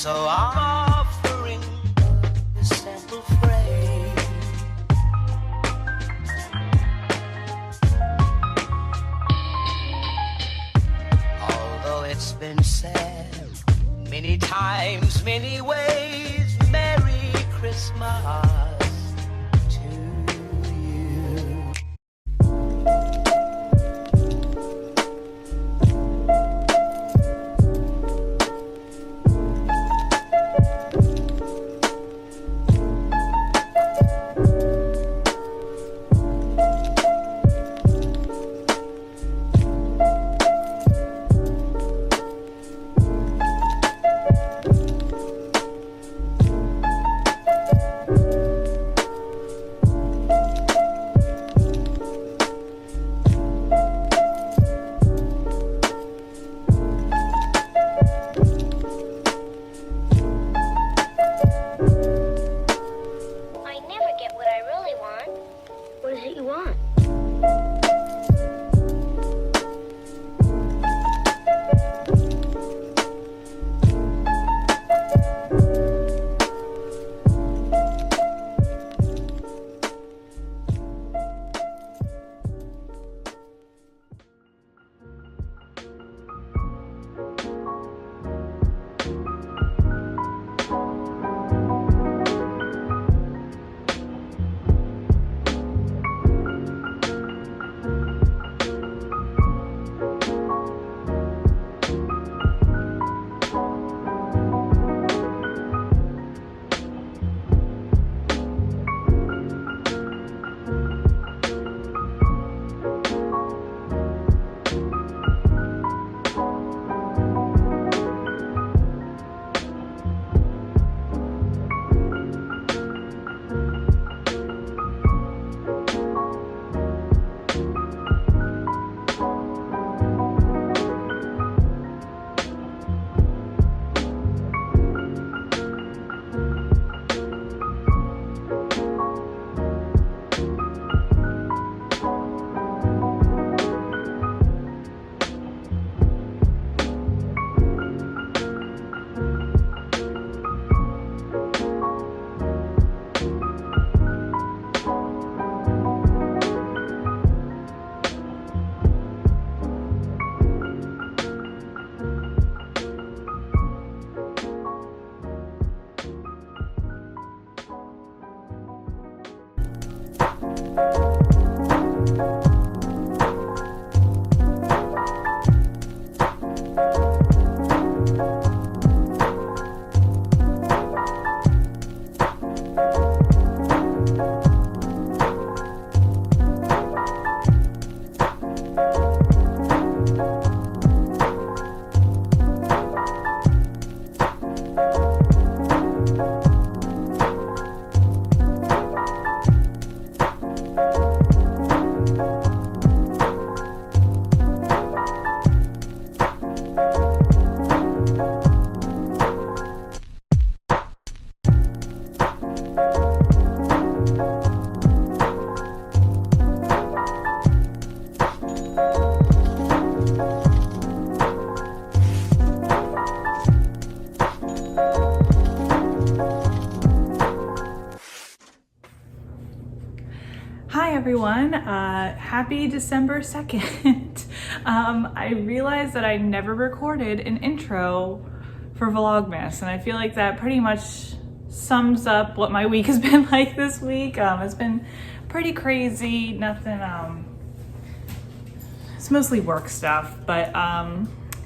So I'm offering this simple phrase. Although it's been said many times, many ways, Merry Christmas to you. What is it you want? Hi everyone, happy December 2nd. I realized that I never recorded an intro for Vlogmas, and I feel like that pretty much sums up what my week has been like this week. It's been pretty crazy, nothing, it's mostly work stuff, but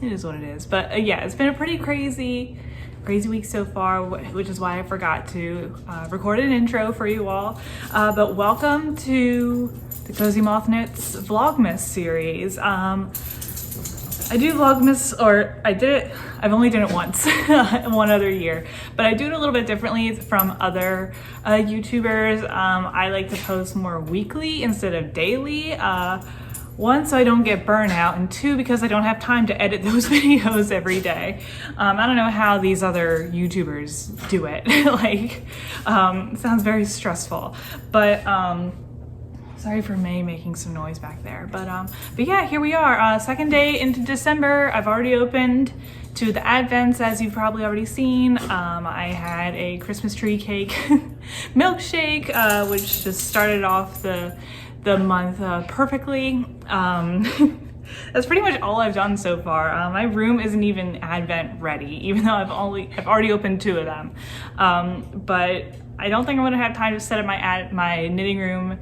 it is what it is. But yeah, it's been a pretty crazy week so far, which is why I forgot to record an intro for you all. But welcome to the Cozy Moth Knits Vlogmas series. I do Vlogmas, or I've only done it once, one other year, but I do it a little bit differently from other YouTubers. I like to post more weekly instead of daily. One, so I don't get burnout, and two, because I don't have time to edit those videos every day. I don't know how these other YouTubers do it. Like, it sounds very stressful. But Sorry for May making some noise back there, but yeah, here we are, second day into December. I've already opened to the Advents, as you've probably already seen. I had a Christmas tree cake milkshake, which just started off the month perfectly. That's pretty much all I've done so far. My room isn't even Advent ready, even though I've already opened 2 of them. But I don't think I'm gonna have time to set up my knitting room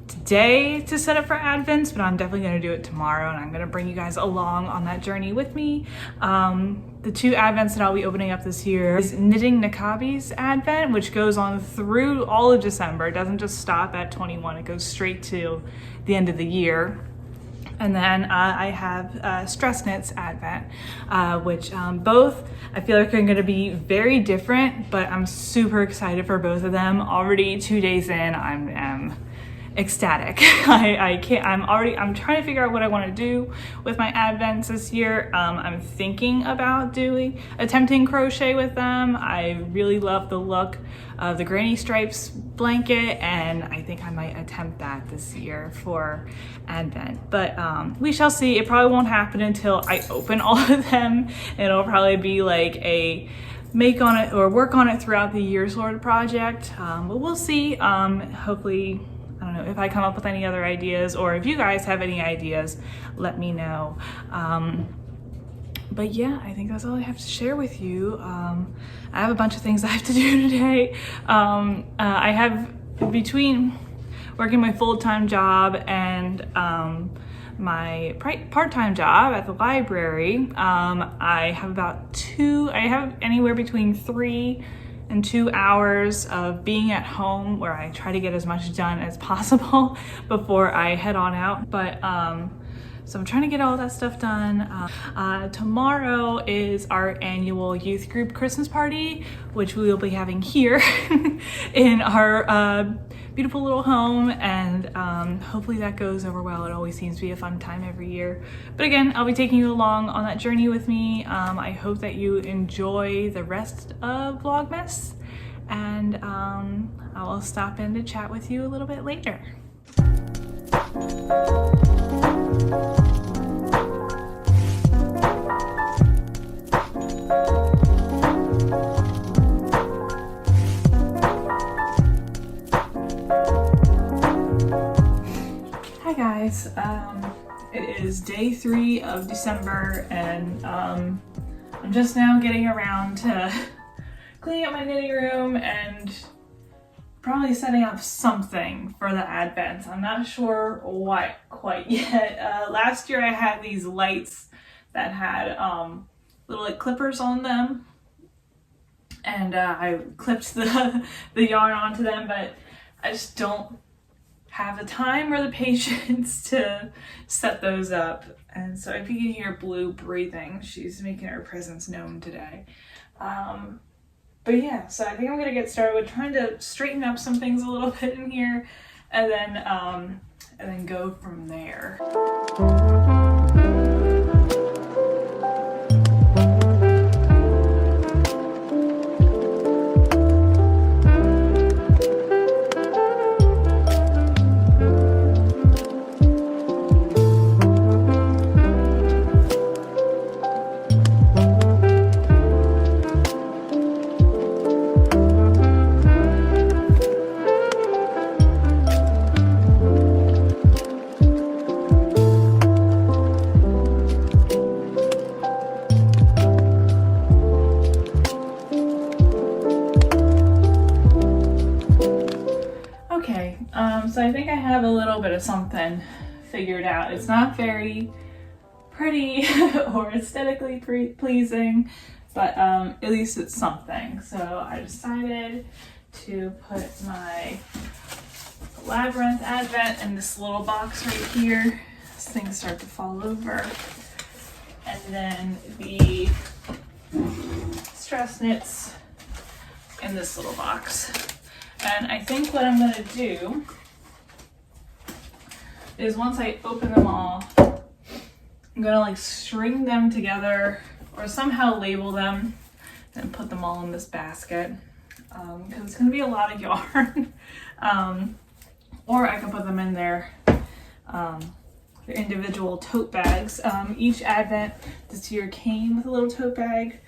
today to set up for Advents, but I'm definitely gonna do it tomorrow, and I'm gonna bring you guys along on that journey with me. The 2 Advents that I'll be opening up this year is Knitting Nakabi's Advent, which goes on through all of December. It doesn't just stop at 21, it goes straight to the end of the year. And then I have Stress Knits Advent, which both I feel like are gonna be very different, but I'm super excited for both of them. Already 2 days in, I'm ecstatic. I'm trying to figure out what I want to do with my Advents this year. I'm thinking about attempting crochet with them. I really love the look of the Granny Stripes blanket, and I think I might attempt that this year for Advent, but we shall see. It probably won't happen until I open all of them. It'll probably be like a make on it or work on it throughout the year sort of project, but we'll see. Hopefully, I don't know if I come up with any other ideas, or if you guys have any ideas, let me know. But yeah, I think that's all I have to share with you. I have a bunch of things I have to do today. I have, between working my full-time job and my part-time job at the library, I have anywhere between 3 and 2 hours of being at home, where I try to get as much done as possible before I head on out. But so I'm trying to get all that stuff done. Tomorrow is our annual youth group Christmas party, which we will be having here in our beautiful little home, and hopefully that goes over well. It always seems to be a fun time every year. But again, I'll be taking you along on that journey with me. I hope that you enjoy the rest of Vlogmas, and I will stop in to chat with you a little bit later. Hi guys, it is day 3 of December, and I'm just now getting around to cleaning up my knitting room and probably setting up something for the Advents. I'm not sure what quite yet. Last year I had these lights that had little like clippers on them, and I clipped the yarn onto them, but I just don't have the time or the patience to set those up. And so if you can hear Blue breathing, she's making her presence known today. But yeah, so I think I'm gonna get started with trying to straighten up some things a little bit in here, and then go from there. So I think I have a little bit of something figured out. It's not very pretty or aesthetically pleasing, but at least it's something. So I decided to put my Labyrinth Advent in this little box right here. As things start to fall over. And then the Stress Knits in this little box. And I think what I'm gonna do is, once I open them all, I'm gonna like string them together or somehow label them and put them all in this basket, because it's gonna be a lot of yarn. or I can put them in their individual tote bags. Each advent this year came with a little tote bag.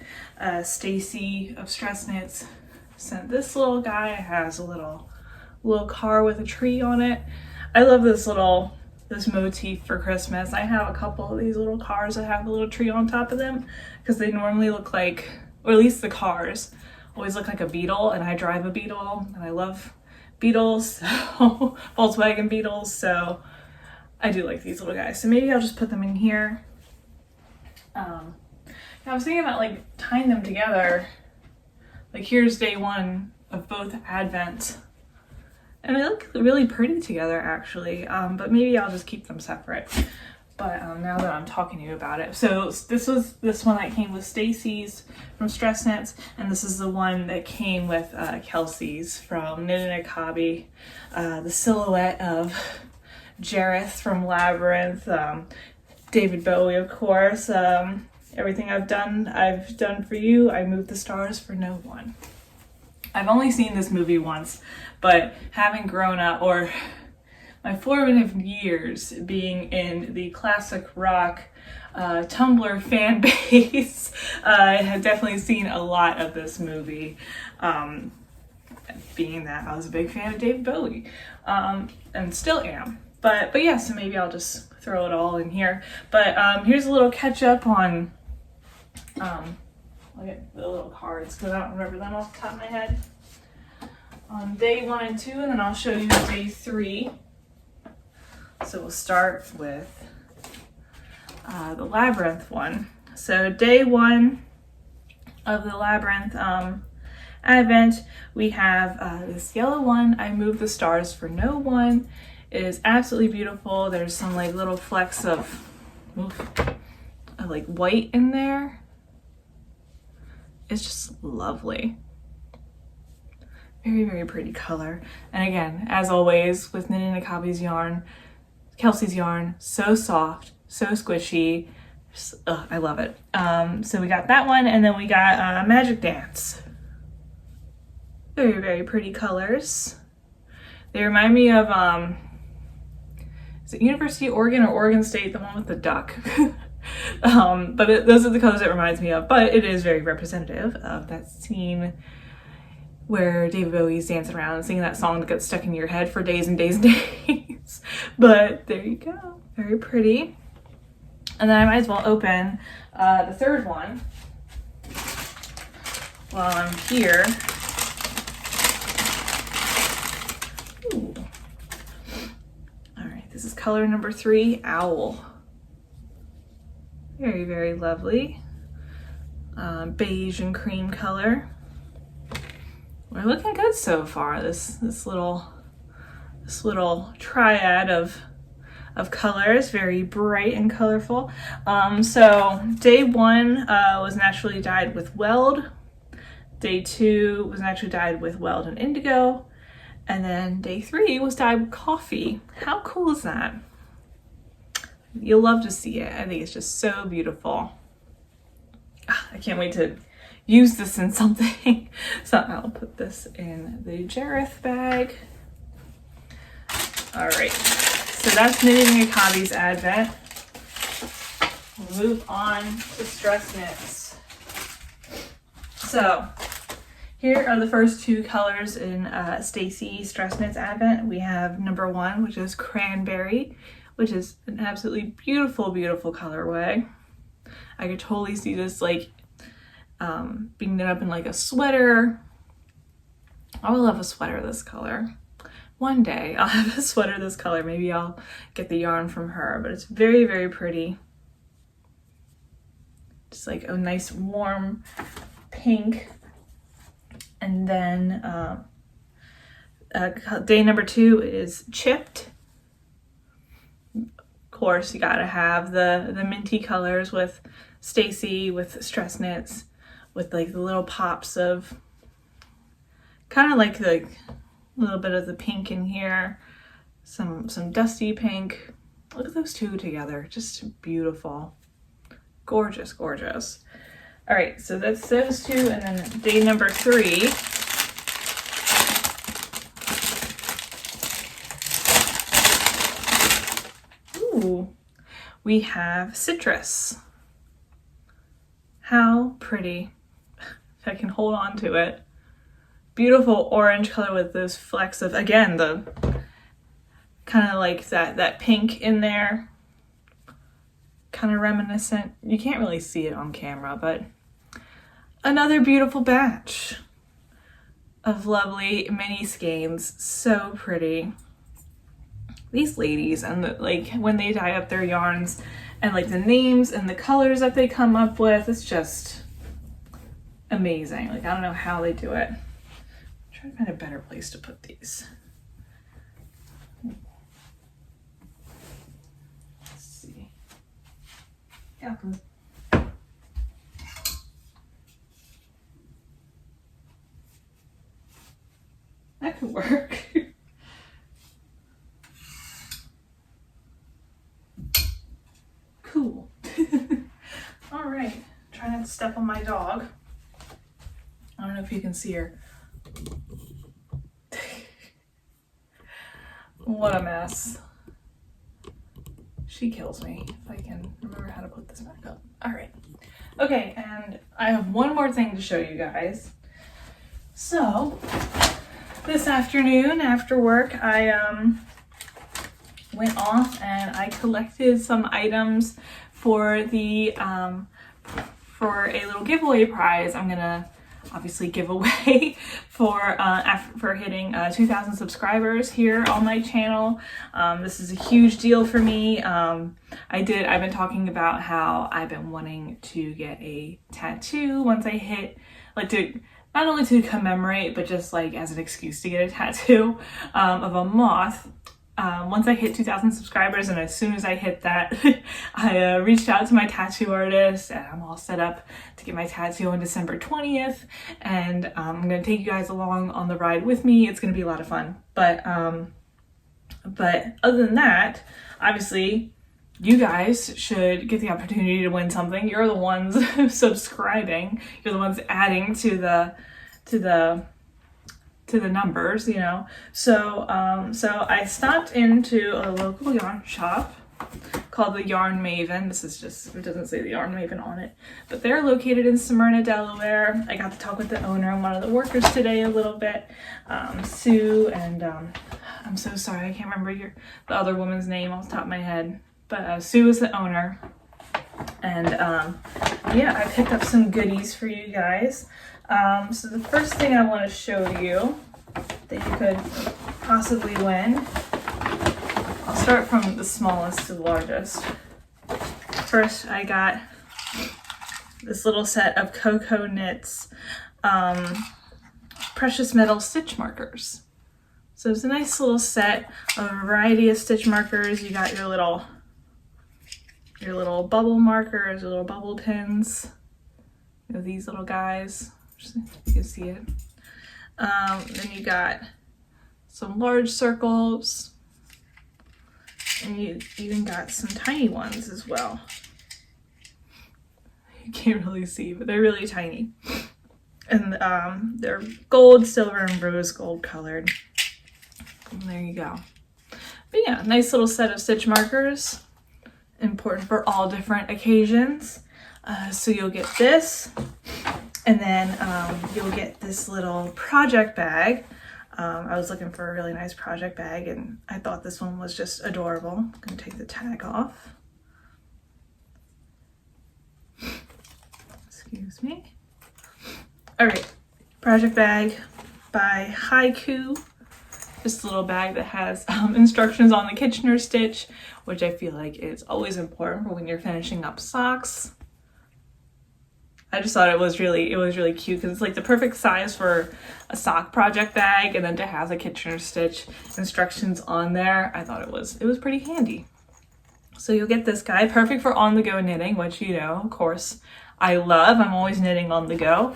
Stacy of Stress Knits sent this little guy. It has a little car with a tree on it. I love this motif for Christmas. I have a couple of these little cars that have a little tree on top of them because they normally look like, or at least the cars always look like a Beetle, and I drive a Beetle and I love Beetles, so Volkswagen Beetles, so I do like these little guys. So maybe I'll just put them in here. I was thinking about like tying them together. Like here's day one of both Advents. And they look really pretty together actually, but maybe I'll just keep them separate. But now that I'm talking to you about it. So this was this one that came with Stacy's from Stress Knits, and this is the one that came with Kelsey's from Knit and Hobby. The silhouette of Jareth from Labyrinth, David Bowie of course. Everything I've done for you. I moved the stars for no one. I've only seen this movie once, but having grown up, or my formative years being in the classic rock Tumblr fan base, I have definitely seen a lot of this movie. Being that I was a big fan of David Bowie, and still am. But yeah, so maybe I'll just throw it all in here. But here's a little catch up on I'll get the little cards because I don't remember them off the top of my head. On day 1 and 2, and then I'll show you day 3. So we'll start with the Labyrinth one. So day 1 of the Labyrinth Advent, we have this yellow one, I Move the Stars for No One. It is absolutely beautiful. There's some like little flecks of like white in there. It's just lovely. Very, very pretty color. And again, as always, with Knit and Hobby's yarn, Kelsey's yarn, so soft, so squishy. Just, I love it. So we got that one, and then we got Magic Dance. Very, very pretty colors. They remind me of, is it University of Oregon or Oregon State, the one with the duck? But those are the colors it reminds me of, but it is very representative of that scene where David Bowie's dancing around and singing that song that gets stuck in your head for days and days and days. But there you go, very pretty. And then I might as well open the third one while I'm here. Ooh. All right, this is color number 3, Owl. Very, very lovely. Beige and cream color. We're looking good so far. This little triad of colors, very bright and colorful. So day 1 was naturally dyed with Weld. Day 2 was naturally dyed with Weld and Indigo. And then day 3 was dyed with Coffee. How cool is that? You'll love to see it. I think it's just so beautiful. I can't wait to use this in something. So I'll put this in the Jareth bag. All right, so that's Knitting and Hobby's Advent. We'll move on to Stress Knits. So here are the first 2 colors in Stacy Stress Knits Advent. We have number 1, which is Cranberry, which is an absolutely beautiful, beautiful colorway. I could totally see this like being knit up in like a sweater. I would love a sweater this color. One day I'll have a sweater this color. Maybe I'll get the yarn from her, but it's very, very pretty. Just like a nice warm pink. And then day number 2 is Chipped. Of course, you gotta have the minty colors with Stacy, with Stress Knits, with like the little pops of kind of like the little bit of the pink in here, some dusty pink. Look at those 2 together, just beautiful. Gorgeous, gorgeous. All right, so that's those 2, and then day number 3. we have citrus. How pretty. If I can hold on to it. Beautiful orange color with those flecks of, again, the kind of like that pink in there. Kind of reminiscent. You can't really see it on camera, but another beautiful batch of lovely mini skeins. So pretty. These ladies and like when they dye up their yarns and like the names and the colors that they come up with, it's just amazing. Like, I don't know how they do it. I'm trying to find a better place to put these. Let's see. Yeah. That could work. Cool. All right. Try not to step on my dog. I don't know if you can see her. What a mess. She kills me if I can remember how to put this back up. All right. Okay, and I have one more thing to show you guys. So, this afternoon after work, I went off and I collected some items for the for a little giveaway prize I'm gonna obviously give away for hitting 2,000 subscribers here on my channel. This is a huge deal for me. I've been talking about how I've been wanting to get a tattoo once I hit, like, to not only to commemorate, but just like as an excuse to get a tattoo of a moth. Once I hit 2,000 subscribers, and as soon as I hit that, I reached out to my tattoo artist, and I'm all set up to get my tattoo on December 20th, and I'm going to take you guys along on the ride with me. It's going to be a lot of fun. But other than that, obviously, you guys should get the opportunity to win something. You're the ones subscribing. You're the ones adding to the numbers, you know. So I stopped into a local yarn shop called the Yarn Maven. This is just, it doesn't say the Yarn Maven on it, but they're located in Smyrna, Delaware. I got to talk with the owner and one of the workers today a little bit, Sue, and I'm so sorry, I can't remember the other woman's name off the top of my head, but Sue is the owner. And yeah, I picked up some goodies for you guys. So the first thing I want to show you that you could possibly win, I'll start from the smallest to the largest. First, I got this little set of Coco Knits precious metal stitch markers. So it's a nice little set of a variety of stitch markers. You got your little bubble markers, your little bubble pins. You know, these little guys. You can see it. Then you got some large circles, and you even got some tiny ones as well. You can't really see, but they're really tiny. And they're gold, silver, and rose gold colored. And there you go. But yeah, nice little set of stitch markers. Important for all different occasions. So you'll get this. And then you'll get this little project bag. I was looking for a really nice project bag, and I thought this one was just adorable. I'm gonna take the tag off. Excuse me. All right, project bag by Haiku. Just a little bag that has instructions on the Kitchener stitch, which I feel like is always important for when you're finishing up socks. I just thought it was really cute because it's like the perfect size for a sock project bag, and then to have the Kitchener stitch instructions on there, I thought it was pretty handy. So you'll get this guy, perfect for on-the-go knitting, which, you know, of course, I love. I'm always knitting on the go.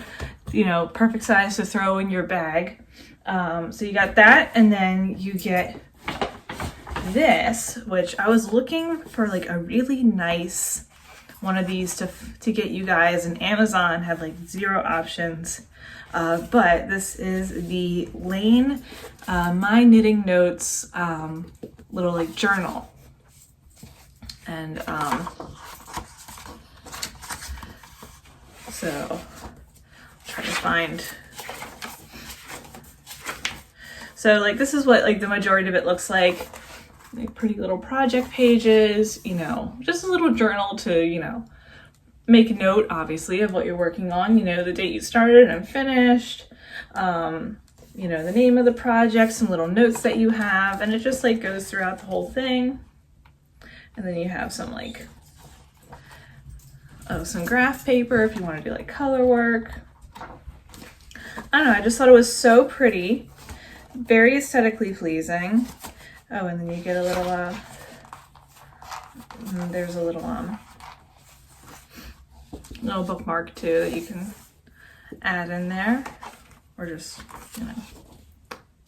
You know, perfect size to throw in your bag. So you got that, and then you get this, which I was looking for like a really nice one of these to get you guys, and Amazon had like 0 options. But this is the Lane My Knitting Notes little like journal. And so try to find. So like this is what like the majority of it looks like pretty little project pages, you know, just a little journal to, you know, make a note obviously of what you're working on, you know, the date you started and finished, you know, the name of the project, some little notes that you have, and it just like goes throughout the whole thing. And then you have some like, some graph paper if you want to do like color work. I don't know, I just thought it was so pretty, very aesthetically pleasing. Oh, and then you get a little, there's a little bookmark too that you can add in there, or just, you know,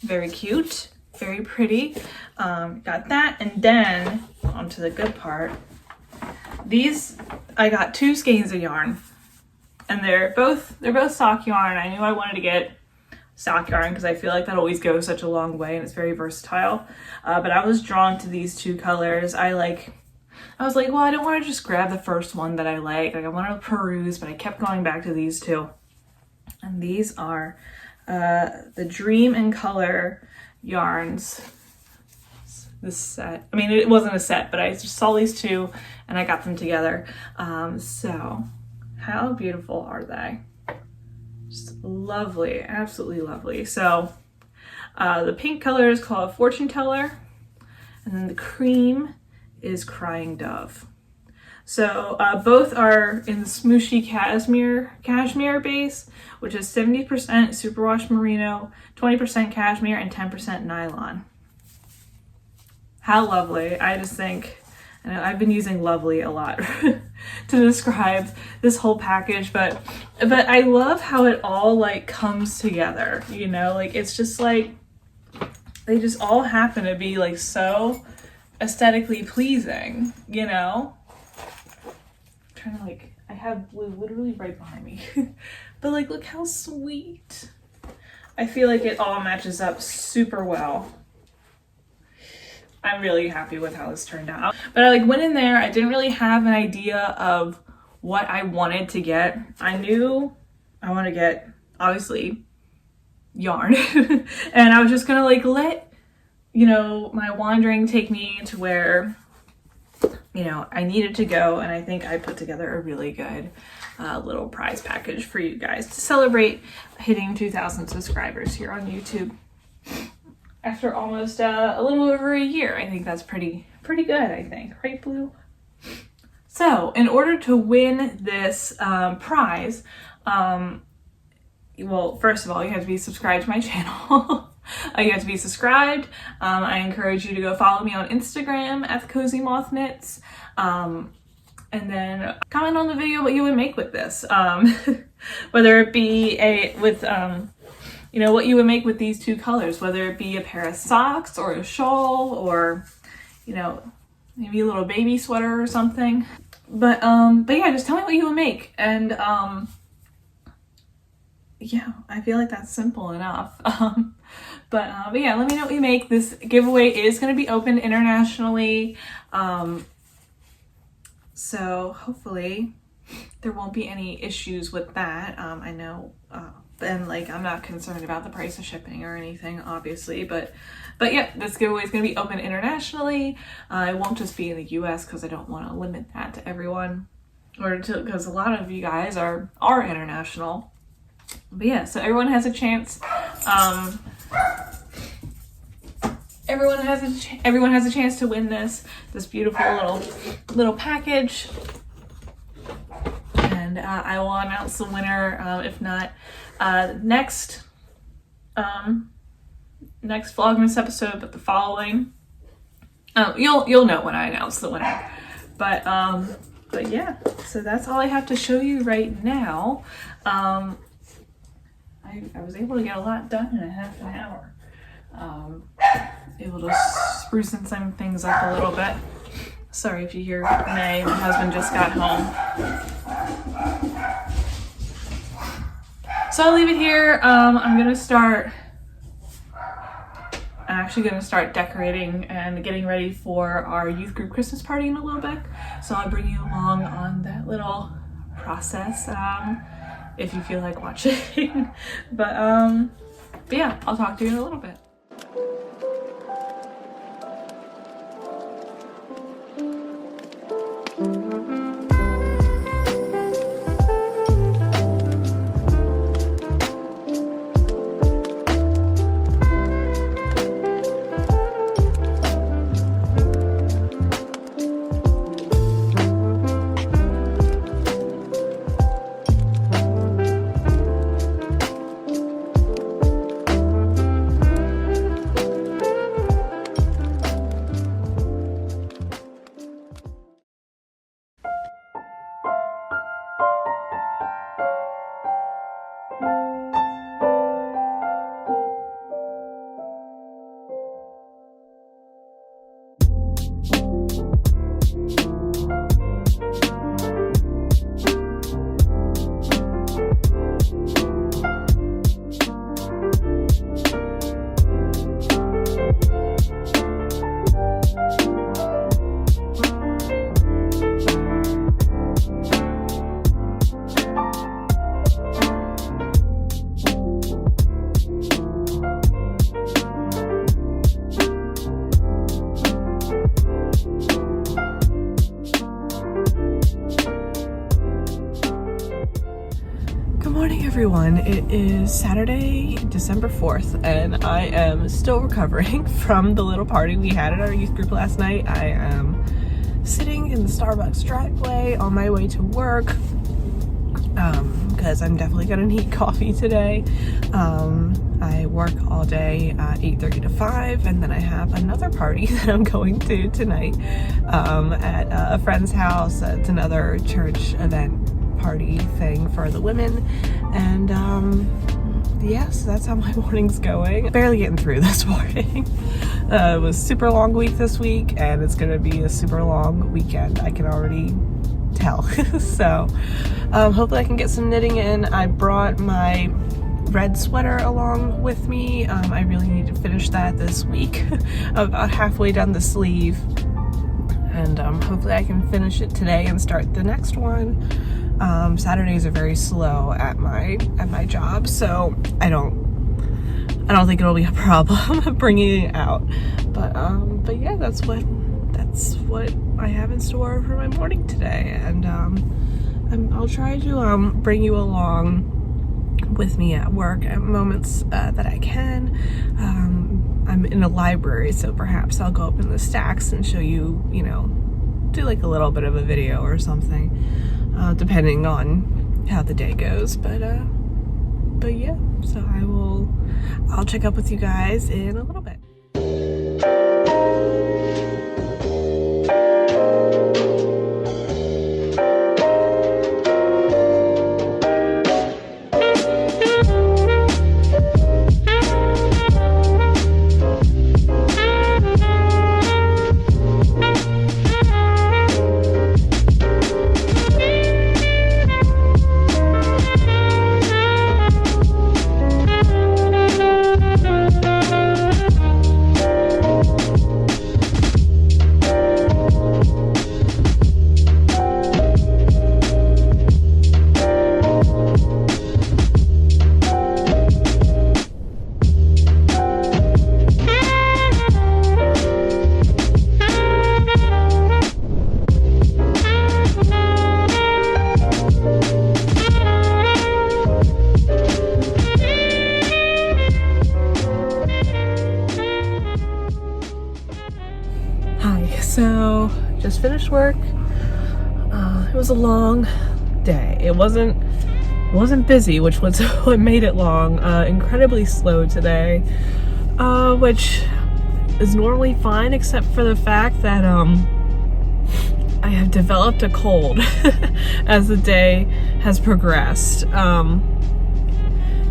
very cute, very pretty. Got that, and then onto the good part. These, I got 2 skeins of yarn, and they're both sock yarn. I knew I wanted to get sock yarn because I feel like that always goes such a long way and it's very versatile. But I was drawn to these 2 colors. I was like, well, I don't want to just grab the first one that I like. Like I want to peruse, but I kept going back to these 2. And these are the Dream and Color yarns. This set. I mean, it wasn't a set, but I just saw these 2 and I got them together. So how beautiful are they? Just lovely, absolutely lovely. So the pink color is called Fortune Teller, and then the cream is Crying Dove. So both are in the smooshy cashmere base, which is 70% superwash merino, 20% cashmere, and 10% nylon. How lovely. I just think, I know I've been using lovely a lot to describe this whole package, but I love how it all like comes together, you know, like it's just like they just all happen to be like so aesthetically pleasing, you know. I'm trying to like, I have blue literally right behind me but like look how sweet. I feel like it all matches up super well. I'm really happy with how this turned out. But I like went in there, I didn't really have an idea of what I wanted to get. I knew I want to get, obviously, yarn. And I was just gonna like let, you know, my wandering take me to where, you know, I needed to go. And I think I put together a really good little prize package for you guys to celebrate hitting 2,000 subscribers here on YouTube. After almost a little over a year. I think that's pretty good, I think. Right, Blue? So, in order to win this prize, well, first of all, you have to be subscribed to my channel. You have to be subscribed. I encourage you to go follow me on Instagram at the Cozy Moth Knits. And then comment on the video what you would make with this. Whether it be with you know, what you would make with these 2 colors, whether it be a pair of socks or a shawl or, you know, maybe a little baby sweater or something. But yeah, just tell me what you would make. And yeah, I feel like that's simple enough. But yeah, let me know what you make. This giveaway is going to be open internationally. So hopefully there won't be any issues with that. I know, and like I'm not concerned about the price of shipping or anything, obviously, but yeah, this giveaway is going to be open internationally. It won't just be in the US because I don't want to limit that to everyone, or to, because a lot of you guys are international. But yeah, so everyone has a chance. Everyone has a chance to win this beautiful little package. And I will announce the winner, if not next Vlogmas episode, but the following. You'll know when I announce the winner. But yeah, so that's all I have to show you right now. I was able to get a lot done in a half an hour. Able to sprucing some things up a little bit. Sorry if you hear May, my husband just got home. So I'll leave it here. I'm gonna start I'm actually going to start decorating and getting ready for our youth group Christmas party in a little bit. So I'll bring you along on that little process if you feel like watching. But yeah, I'll talk to you in a little bit. Everyone, it is Saturday, December 4th, and I am still recovering from the little party we had at our youth group last night. I am sitting in the Starbucks driveway on my way to work because I'm definitely gonna need coffee today. I work all day 8:30 to 5, and then I have another party that I'm going to tonight at a friend's house. It's another church event party thing for the women, and yes, that's how my morning's going. Barely getting through this morning. It was a super long week this week, and it's gonna be a super long weekend. I can already tell. So hopefully I can get some knitting in. I brought my red sweater along with me. I really need to finish that this week. I'm about halfway done the sleeve, and hopefully I can finish it today and start the next one. Saturdays are very slow at my job, so I don't think it'll be a problem bringing it out. But yeah, that's what I have in store for my morning today, and I'll try to bring you along with me at work at moments that I can. I'm in a library, so perhaps I'll go up in the stacks and show you, do like a little bit of a video or something. Depending on how the day goes, but yeah, so I'll check up with you guys in a little bit. So just finished work. It was a long day. It wasn't busy, which was what made it long. Incredibly slow today, which is normally fine, except for the fact that I have developed a cold as the day has progressed.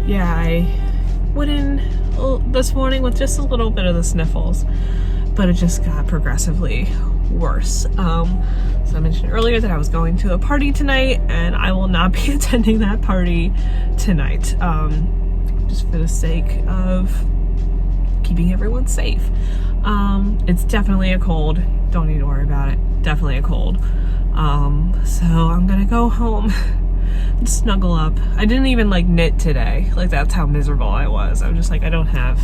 Yeah, I went in this morning with just a little bit of the sniffles, but it just got progressively worse. So I mentioned earlier that I was going to a party tonight, and I will not be attending that party tonight, just for the sake of keeping everyone safe. It's definitely a cold. Don't need to worry about it. Definitely a cold. So I'm gonna go home and snuggle up. I didn't even like knit today. Like that's how miserable I was. I was just like, I don't have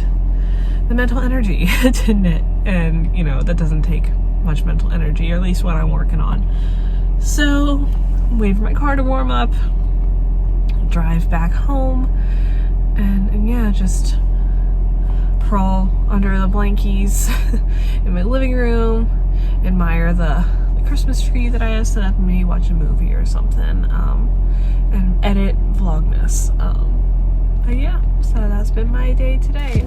the mental energy to knit, and you know, that doesn't take much mental energy, or at least what I'm working on. So wait for my car to warm up, drive back home, and yeah, just crawl under the blankies in my living room, admire the Christmas tree that I have set up, and maybe watch a movie or something, and edit Vlogmas. But yeah, so that's been my day today.